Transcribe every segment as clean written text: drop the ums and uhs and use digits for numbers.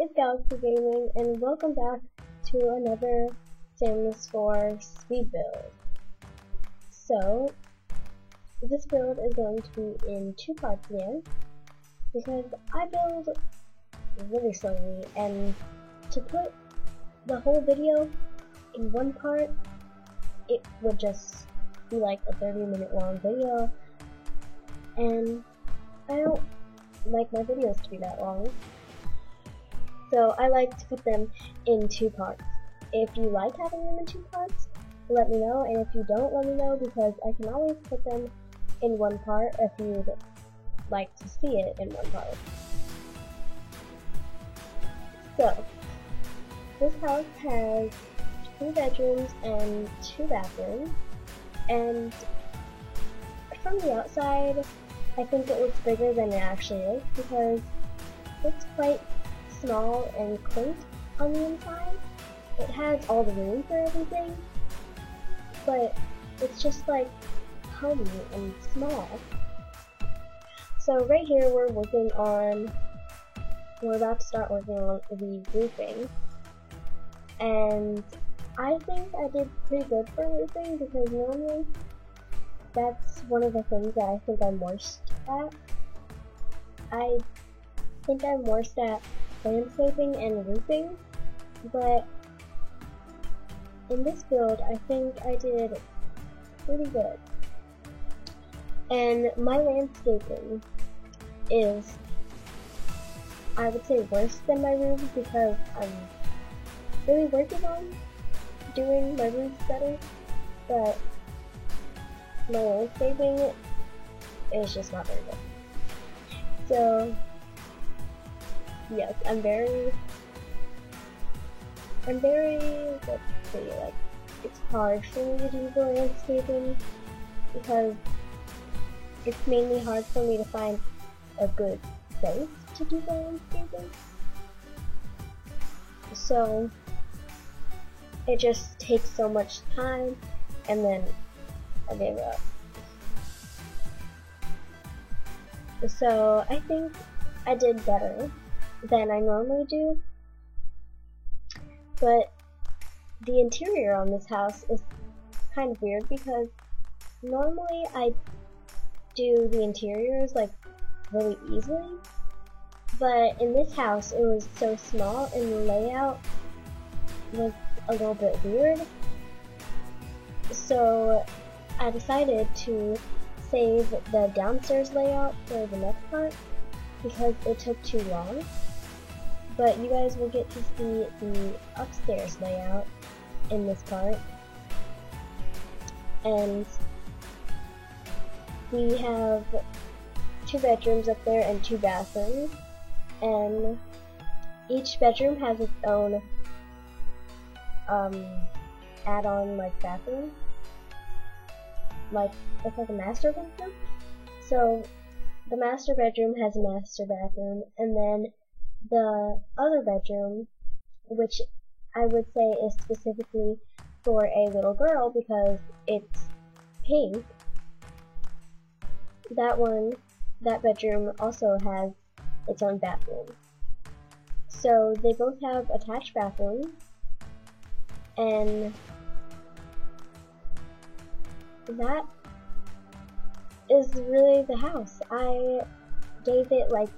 it's Galaxy Gaming, and welcome back to another Sims 4 speed build. So, this build is going to be in two parts again, because I build really slowly, and to put the whole video in one part, it would just be like a 30-minute long video, and I don't like my videos to be that long. So I like to put them in two parts. If you like having them in two parts, let me know, and if you don't, let me know, because I can always put them in one part if you'd like to see it in one part. So, this house has 2 bedrooms and 2 bathrooms, and from the outside, I think it looks bigger than it actually is, because it's quite small and quaint on the inside. It has all the room for everything, but it's just like homey and small. So right here we're about to start working on the roofing, and I think I did pretty good for roofing, because normally that's one of the things that I think I'm worst at. I think I'm worst at landscaping and roofing, but in this build I think I did pretty good. And my landscaping is, I would say, worse than my roof, because I'm really working on doing my roofs better, but my landscaping is just not very good. So yes, I'm very, let's see, like, it's hard for me to do the landscaping, because it's mainly hard for me to find a good place to do the landscaping. So it just takes so much time, and then I gave up. So I think I did better than I normally do, but the interior on this house is kind of weird, because normally I do the interiors like really easily, but in this house it was so small and the layout was a little bit weird, so I decided to save the downstairs layout for the next part, because it took too long. But you guys will get to see the upstairs layout in this part. And we have 2 bedrooms up there and 2 bathrooms, and each bedroom has its own add-on like bathroom. Like, it's like a master bedroom. So the master bedroom has a master bathroom, and then the other bedroom, which I would say is specifically for a little girl because it's pink, that bedroom also has its own bathroom. So they both have attached bathrooms, and that is really the house. I gave it like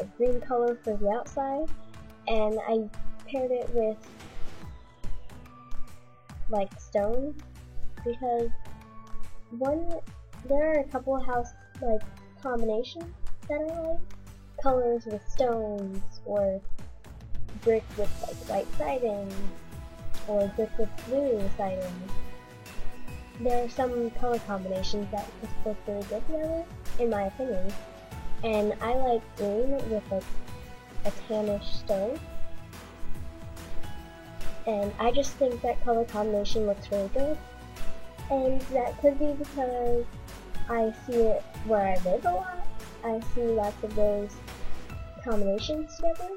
a green color for the outside, and I paired it with like stone, because there are a couple of house like combinations that I like. Colors with stones, or brick with like white siding, or brick with blue siding. There are some color combinations that just look really good together, in my opinion. And I like green with like a tannish stone. And I just think that color combination looks really good. And that could be because I see it where I live a lot. I see lots of those combinations together,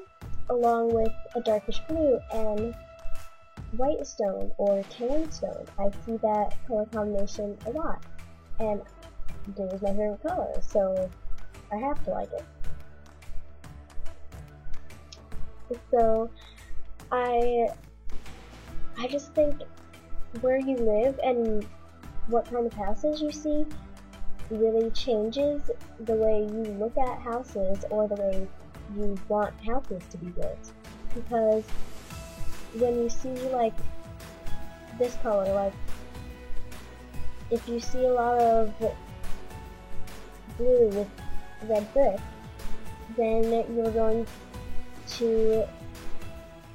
along with a darkish blue and white stone or tan stone. I see that color combination a lot, and blue is my favorite color, so I have to like it. So I just think where you live and what kind of houses you see really changes the way you look at houses or the way you want houses to be built. Because when you see like this color, like if you see a lot of blue with red brick, then you're going to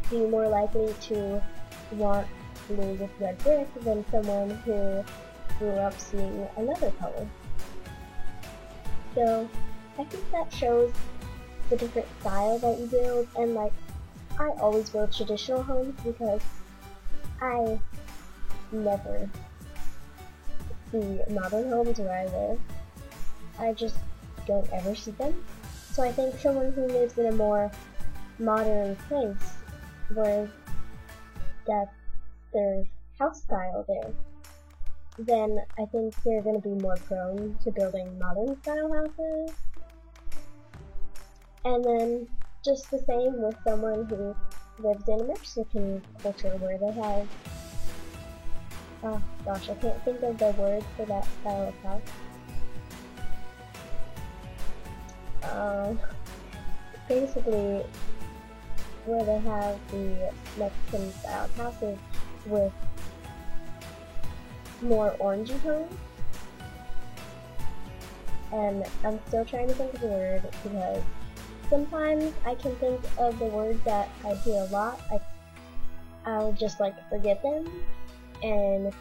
be more likely to want blue with red brick than someone who grew up seeing another color. So I think that shows the different style that you build, and like I always build traditional homes because I never see modern homes where I live. I just don't ever see them. So I think someone who lives in a more modern place where that's their house style there, then I think they're going to be more prone to building modern style houses. And then just the same with someone who lives in a Mexican culture where they have, oh gosh, I can't think of the word for that style of house. Basically, where they have the Mexican style houses with more orangey tones. And I'm still trying to think of the word because sometimes I can think of the words that I hear a lot, I'll just like forget them, and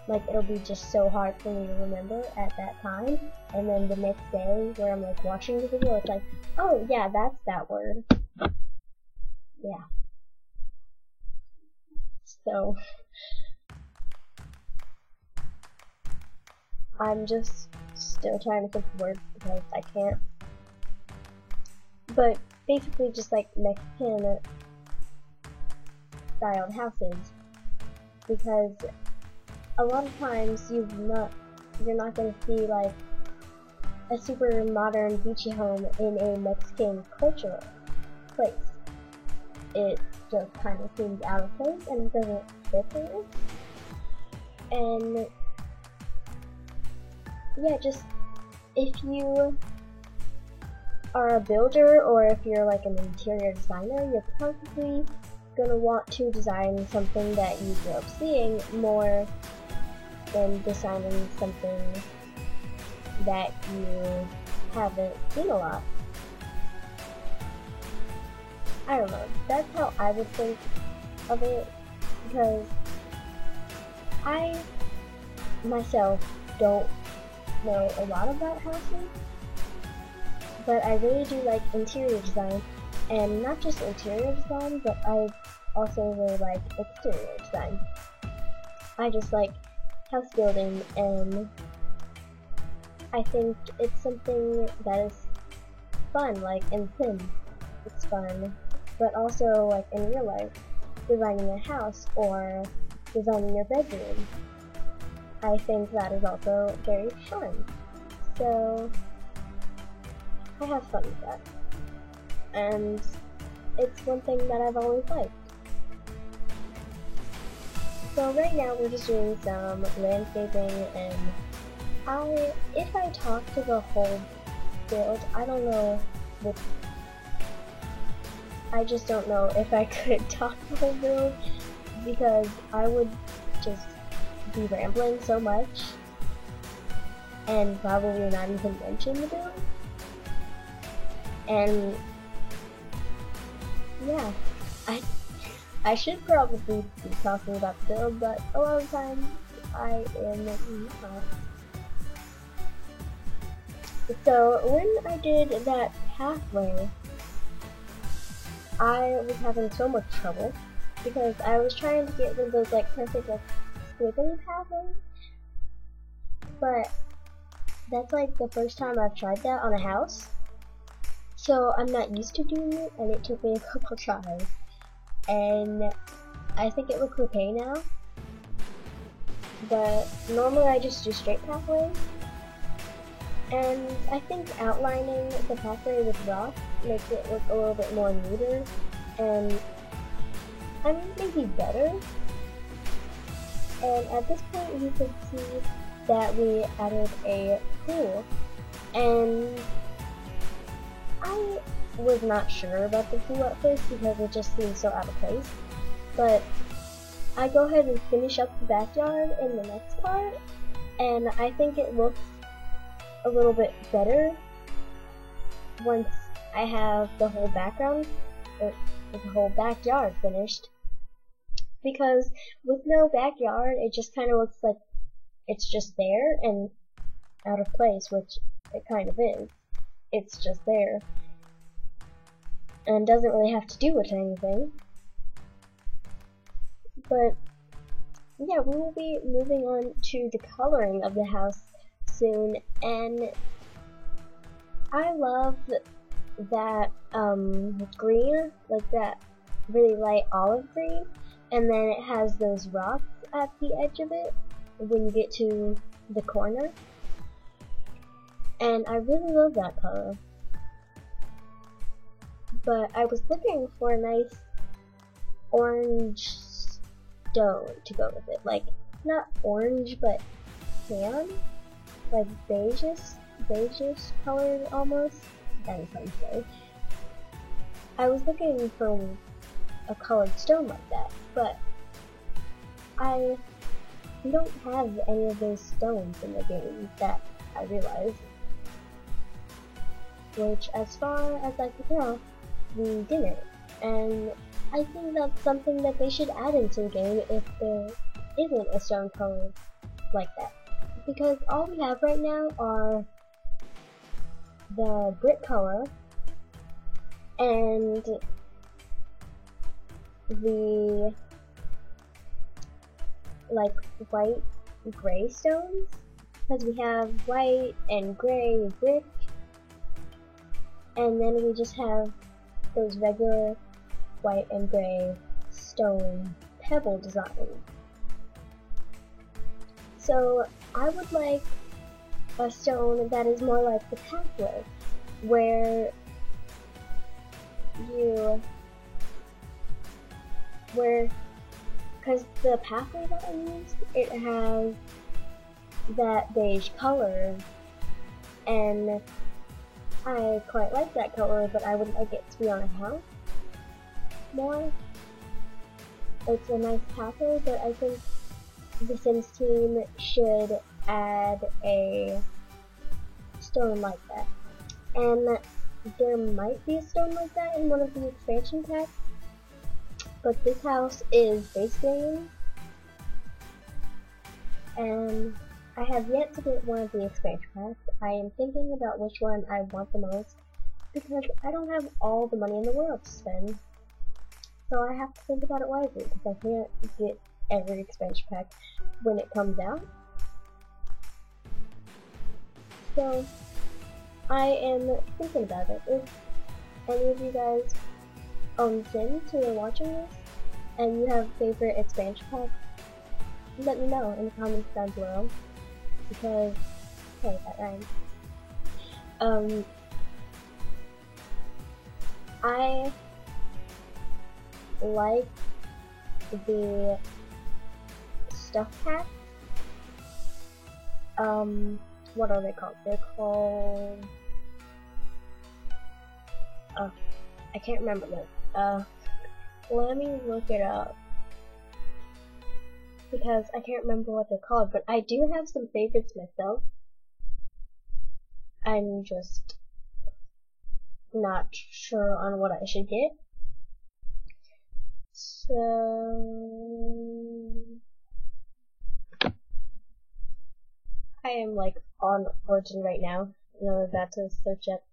like it'll be just so hard for me to remember at that time, and then the next day where I'm like watching the video, it's like, oh yeah, that's that word. Yeah. So I'm just still trying to think of words because I can't. But basically just like Mexican styled houses, because a lot of times you're not going to see like a super modern beachy home in a Mexican cultural place. It just kind of seems out of place and it doesn't fit there. And yeah, just if you are a builder or if you're like an interior designer, you're probably gonna want to design something that you grew up seeing more than designing something that you haven't seen a lot. I don't know, that's how I would think of it, because I myself don't know a lot about houses, but I really do like interior design, and not just interior design, but I also really like exterior design. I just like house building, and I think it's something that is fun, like in Sims, it's fun, but also like in real life, designing a house or designing your bedroom, I think that is also very fun. So I have fun with that, and it's one thing that I've always liked. So right now we're just doing some landscaping, and if I talk to the whole build, I just don't know if I could talk the whole build, because I would just be rambling so much and probably not even mention the build. And yeah, I should probably be talking about the build, but a lot of times I am not. So when I did that pathway, I was having so much trouble because I was trying to get rid of those like perfect like squiggly pathways, but that's like the first time I've tried that on a house, so I'm not used to doing it, and it took me a couple tries, and I think it looks okay now. But normally I just do straight pathways, and I think outlining the pathway with rock make it look a little bit more neater, and I mean maybe better. And at this point you can see that we added a pool, and I was not sure about the pool at first because it just seemed so out of place, but I go ahead and finish up the backyard in the next part, and I think it looks a little bit better once I have the whole background, or the whole backyard finished. Because with no backyard, it just kind of looks like it's just there and out of place, which it kind of is. It's just there and doesn't really have to do with anything. But yeah, we will be moving on to the coloring of the house soon, and I love that green, like that really light olive green, and then it has those rocks at the edge of it when you get to the corner, and I really love that color. But I was looking for a nice orange stone to go with it, like not orange but tan, like beigeish colored almost. That sounds good. I was looking for a colored stone like that, but I don't have any of those stones in the game that I realized. Which, as far as I could tell, we didn't. And I think that's something that they should add into the game if there isn't a stone color like that. Because all we have right now are the brick color and the like white gray stones, because we have white and gray brick, and then we just have those regular white and gray stone pebble design. So I would like a stone that is more like the pathway, where because the pathway that I used, it has that beige color, and I quite like that color, but I would like it to be on a house more. It's a nice pathway, but I think the Sims team should add a stone like that. And there might be a stone like that in one of the expansion packs, but this house is base game, and I have yet to get one of the expansion packs. I am thinking about which one I want the most, because I don't have all the money in the world to spend. So I have to think about it wisely, because I can't get every expansion pack when it comes out. So I am thinking about it. If any of you guys own Sims who are watching this, and you have favorite expansion packs, let me know in the comments down below, because, hey, that rhymes. I like the stuff packs. What are they called? They're called, I can't remember them. Let me look it up, because I can't remember what they're called, but I do have some favorites myself. I'm just not sure on what I should get. So I am like on Origin right now, and I'm about to search up